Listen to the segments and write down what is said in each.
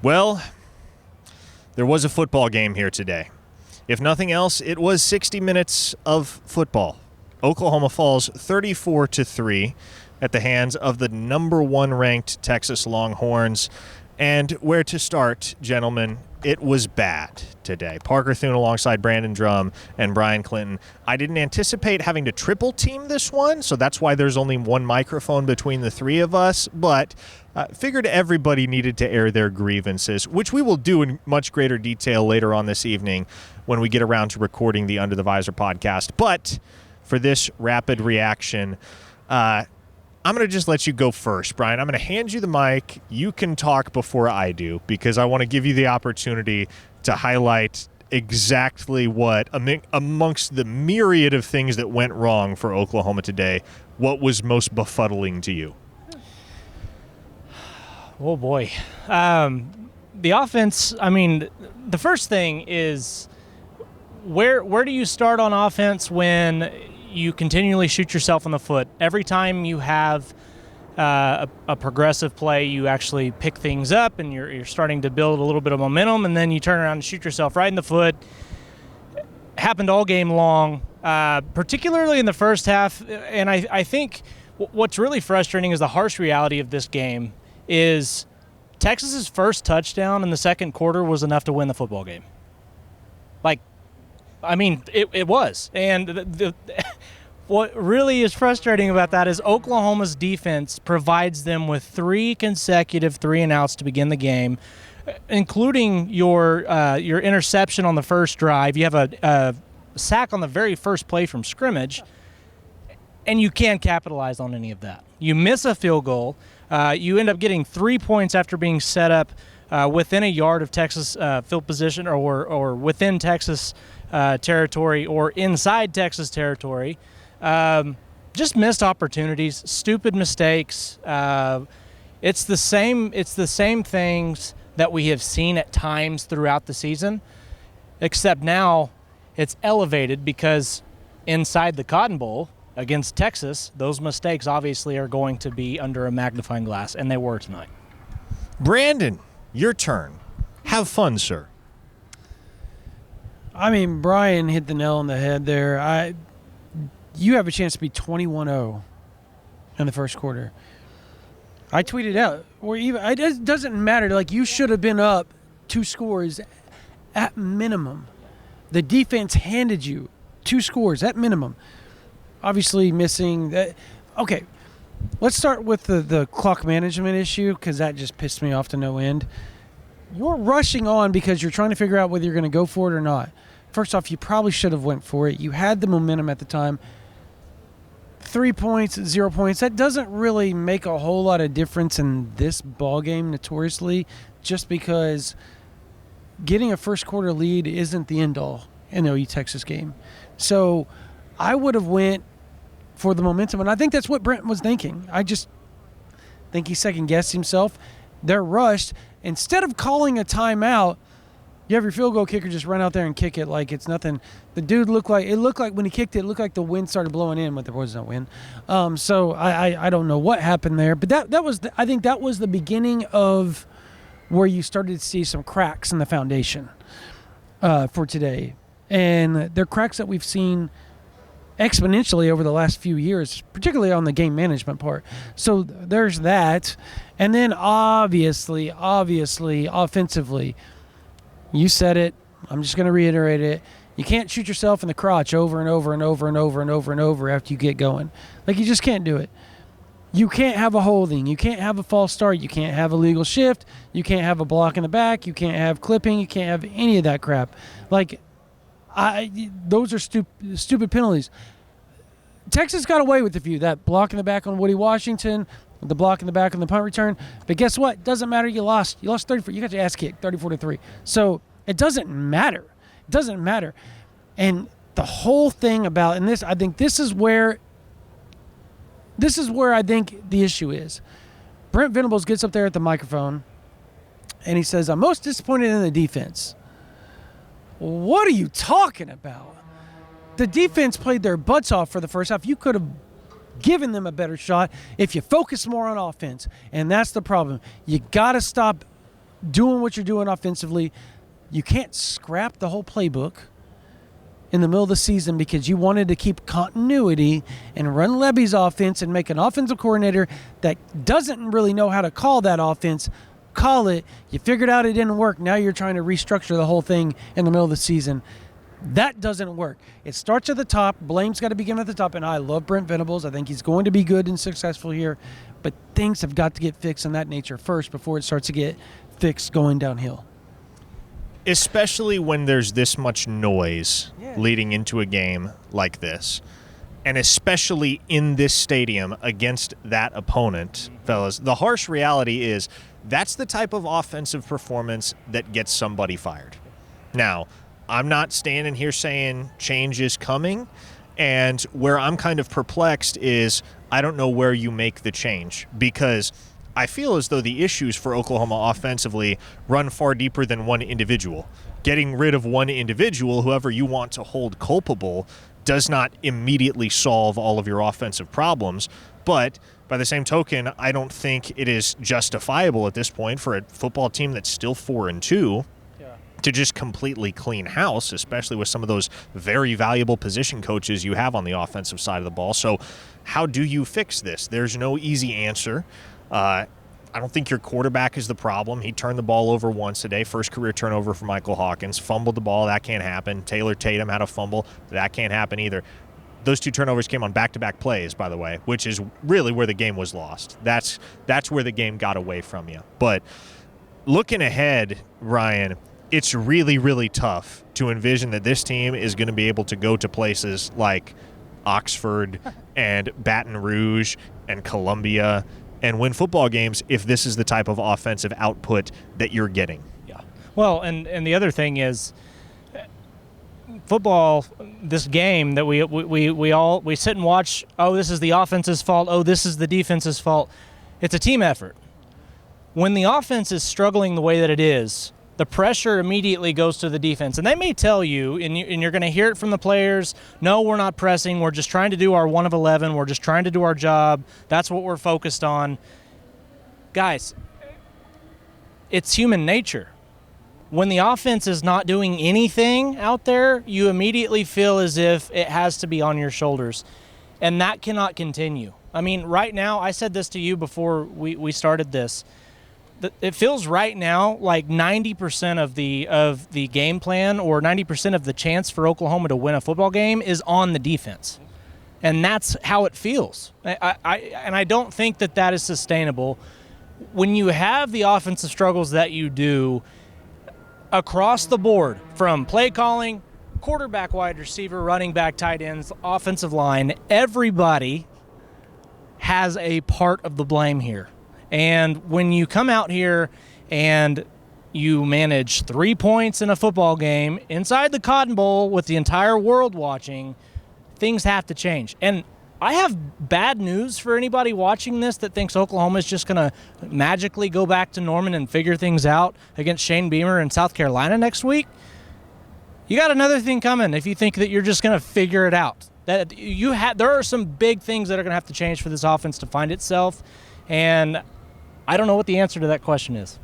Well, there was a football game here today. If nothing else, it was 60 minutes of football. Oklahoma falls 34-3 at the hands of the number 1 ranked Texas Longhorns. And where to start, gentlemen, it was bad today. Parker Thune alongside Brandon Drum and Brian Clinton. I didn't anticipate having to triple team this one, so that's why there's only one microphone between the three of us, but figured everybody needed to air their grievances, which we will do in much greater detail later on this evening when we get around to recording the Under the Visor podcast. But for this rapid reaction, I'm going to just let you go first, Brian. I'm going to hand you the mic. You can talk before I do because I want to give you the opportunity to highlight exactly what, amongst the myriad of things that went wrong for Oklahoma today, what was most befuddling to you? Oh, boy. The offense, the first thing is where do you start on offense when you continually shoot yourself in the foot? Every time you have a progressive play, you actually pick things up and you're starting to build a little bit of momentum, and then you turn around and shoot yourself right in the foot. Happened all game long, particularly in the first half. And I think what's really frustrating is the harsh reality of this game is Texas's first touchdown in the second quarter was enough to win the football game. It was. And what really is frustrating about that is Oklahoma's defense provides them with 3 consecutive 3-and-outs to begin the game, including your interception on the first drive. You have a sack on the very first play from scrimmage, and you can't capitalize on any of that. You miss a field goal. You end up getting 3 points after being set up within a yard of Texas field position or within Texas territory or inside Texas territory. Just missed opportunities, stupid mistakes. It's the same things that we have seen at times throughout the season, except now it's elevated because inside the Cotton Bowl against Texas, those mistakes obviously are going to be under a magnifying glass, and they were tonight. Brandon, your turn. Have fun, sir. Brian hit the nail on the head there. You have a chance to be 21-0 in the first quarter. I tweeted out, it doesn't matter. You should have been up 2 scores at minimum. The defense handed you 2 scores at minimum. Obviously missing that. Okay, let's start with the clock management issue because that just pissed me off to no end. You're rushing on because you're trying to figure out whether you're going to go for it or not. First off, you probably should have went for it. You had the momentum at the time. 3 points, 0 points. That doesn't really make a whole lot of difference in this ball game, notoriously, just because getting a first quarter lead isn't the end all in the OU Texas game. So I would have went for the momentum, and I think that's what Brent was thinking. I just think he second-guessed himself. They're rushed. Instead of calling a timeout, you have your field goal kicker just run out there and kick it like it's nothing. The dude looked like when he kicked it looked like the wind started blowing in, but there was no wind. So I don't know what happened there, but I think that was the beginning of where you started to see some cracks in the foundation for today, and they're cracks that we've seen exponentially over the last few years, particularly on the game management part. So there's that, and then obviously, offensively. You said it. I'm just going to reiterate it. You can't shoot yourself in the crotch over and over and over and over and over and over after you get going. You just can't do it. You can't have a holding. You can't have a false start. You can't have a legal shift. You can't have a block in the back. You can't have clipping. You can't have any of that crap. Those are stupid penalties. Texas got away with a few. That block in the back on Woody Washington, the block in the back on the punt return. But guess what? Doesn't matter. You lost. You lost 34. You got your ass kicked 34-3. So it doesn't matter. It doesn't matter. And the whole thing about, and I think this is where I think the issue is. Brent Venables gets up there at the microphone and he says, "I'm most disappointed in the defense." What are you talking about? The defense played their butts off for the first half. You could have given them a better shot if you focus more on offense. And that's the problem. You got to stop doing what you're doing offensively. You can't scrap the whole playbook in the middle of the season because you wanted to keep continuity and run Levy's offense and make an offensive coordinator that doesn't really know how to call that offense call it. You figured out it didn't work. Now you're trying to restructure the whole thing in the middle of the season. That doesn't work. It starts at the top. Blame's got to begin at the top. And I love Brent Venables. I think he's going to be good and successful here. But things have got to get fixed in that nature first before it starts to get fixed going downhill. Especially when there's this much noise leading into a game like this. And especially in this stadium against that opponent, fellas. The harsh reality is that's the type of offensive performance that gets somebody fired. Now, I'm not standing here saying change is coming, and where I'm kind of perplexed is I don't know where you make the change, because I feel as though the issues for Oklahoma offensively run far deeper than one individual. Getting rid of one individual, whoever you want to hold culpable, does not immediately solve all of your offensive problems. But by the same token, I don't think it is justifiable at this point for a football team that's still 4-2 to just completely clean house, especially with some of those very valuable position coaches you have on the offensive side of the ball. So how do you fix this? There's no easy answer. I don't think your quarterback is the problem. He turned the ball over once today. First career turnover for Michael Hawkins. Fumbled the ball. That can't happen. Taylor Tatum had a fumble. That can't happen either. Those two turnovers came on back-to-back plays, by the way, which is really where the game was lost. That's where the game got away from you. But looking ahead, Ryan, it's really, really tough to envision that this team is going to be able to go to places like Oxford and Baton Rouge and Columbia and win football games if this is the type of offensive output that you're getting. Yeah. Well, and the other thing is football, this game that we sit and watch, oh, this is the offense's fault, oh, this is the defense's fault. It's a team effort. When the offense is struggling the way that it is, the pressure immediately goes to the defense. And they may tell you, and you're going to hear it from the players, no, we're not pressing. We're just trying to do our 1 of 11. We're just trying to do our job. That's what we're focused on. Guys, it's human nature. When the offense is not doing anything out there, you immediately feel as if it has to be on your shoulders. And that cannot continue. I mean, right now, I said this to you before we started this. It feels right now like 90% of the game plan or 90% of the chance for Oklahoma to win a football game is on the defense. And that's how it feels. I don't think that is sustainable. When you have the offensive struggles that you do across the board, from play calling, quarterback, wide receiver, running back, tight ends, offensive line, everybody has a part of the blame here. And when you come out here and you manage 3 points in a football game inside the Cotton Bowl with the entire world watching, things have to change. And I have bad news for anybody watching this that thinks Oklahoma is just going to magically go back to Norman and figure things out against Shane Beamer in South Carolina next week. You got another thing coming if you think that you're just going to figure it out. There are some big things that are going to have to change for this offense to find itself, and I don't know what the answer to that question is.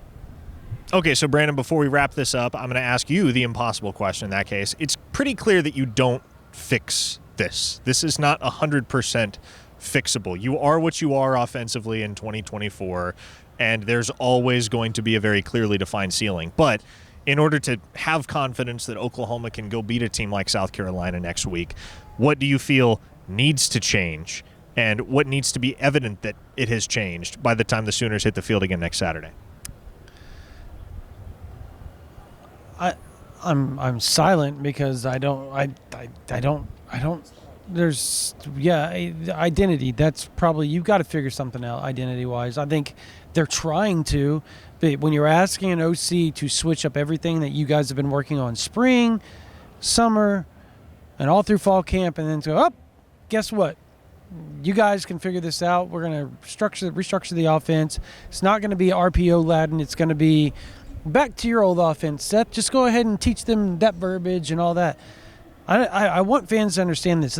Okay, so Brandon, before we wrap this up, I'm going to ask you the impossible question in that case. It's pretty clear that you don't fix this. This is not 100% fixable. You are what you are offensively in 2024, and there's always going to be a very clearly defined ceiling. But in order to have confidence that Oklahoma can go beat a team like South Carolina next week, what do you feel needs to change? And what needs to be evident that it has changed by the time the Sooners hit the field again next Saturday? I'm silent because I don't. There's identity. That's probably, you've got to figure something out identity wise. I think they're trying to, but when you're asking an OC to switch up everything that you guys have been working on spring, summer, and all through fall camp, and then go, oh, guess what? You guys can figure this out. We're going to restructure the offense. It's not going to be RPO laden. It's going to be back to your old offense, Seth. Just go ahead and teach them that verbiage and all that. I want fans to understand this.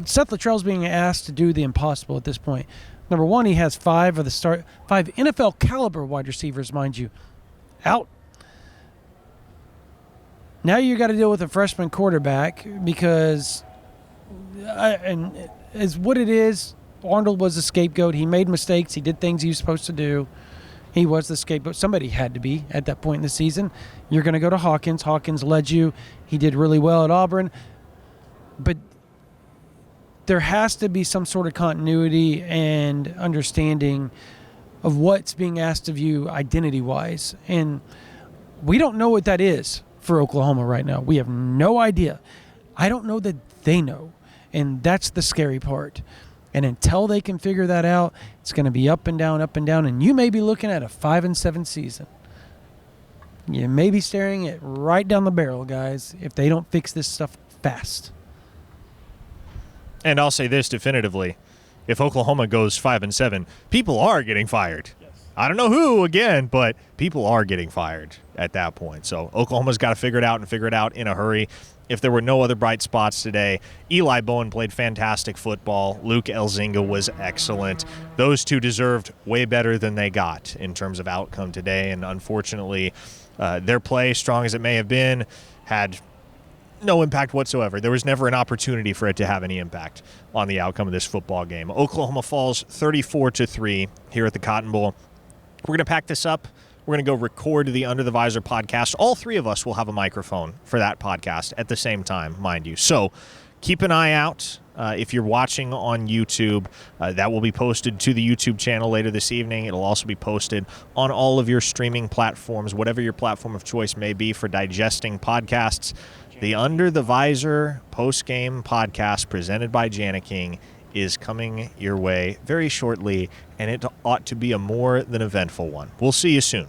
Seth Littrell's being asked to do the impossible at this point. Number one, he has five NFL caliber wide receivers, mind you, out. Now you got to deal with a freshman quarterback because, and as what it is, Arnold was a scapegoat. He made mistakes. He did things he was supposed to do. He was the scapegoat. Somebody had to be at that point in the season. You're going to go to Hawkins. Hawkins led you. He did really well at Auburn. But there has to be some sort of continuity and understanding of what's being asked of you identity-wise. And we don't know what that is for Oklahoma right now. We have no idea. I don't know that they know. And that's the scary part. And until they can figure that out, it's going to be up and down, and you may be looking at a 5-7 season. You may be staring it right down the barrel, guys, if they don't fix this stuff fast. And I'll say this definitively. If Oklahoma goes 5-7, people are getting fired. Yes. I don't know who, again, but people are getting fired at that point. So Oklahoma's got to figure it out and figure it out in a hurry. If there were no other bright spots today, Eli Bowen played fantastic football. Luke Elzinga was excellent. Those two deserved way better than they got in terms of outcome today. And unfortunately, their play, strong as it may have been, had no impact whatsoever. There was never an opportunity for it to have any impact on the outcome of this football game. Oklahoma falls 34-3 here at the Cotton Bowl. We're going to pack this up. We're going to go record the Under the Visor podcast. All three of us will have a microphone for that podcast at the same time, mind you. So keep an eye out. If you're watching on YouTube, that will be posted to the YouTube channel later this evening. It'll also be posted on all of your streaming platforms, whatever your platform of choice may be for digesting podcasts. The Under the Visor post-game podcast presented by Jani-King is coming your way very shortly, and it ought to be a more than eventful one. We'll see you soon.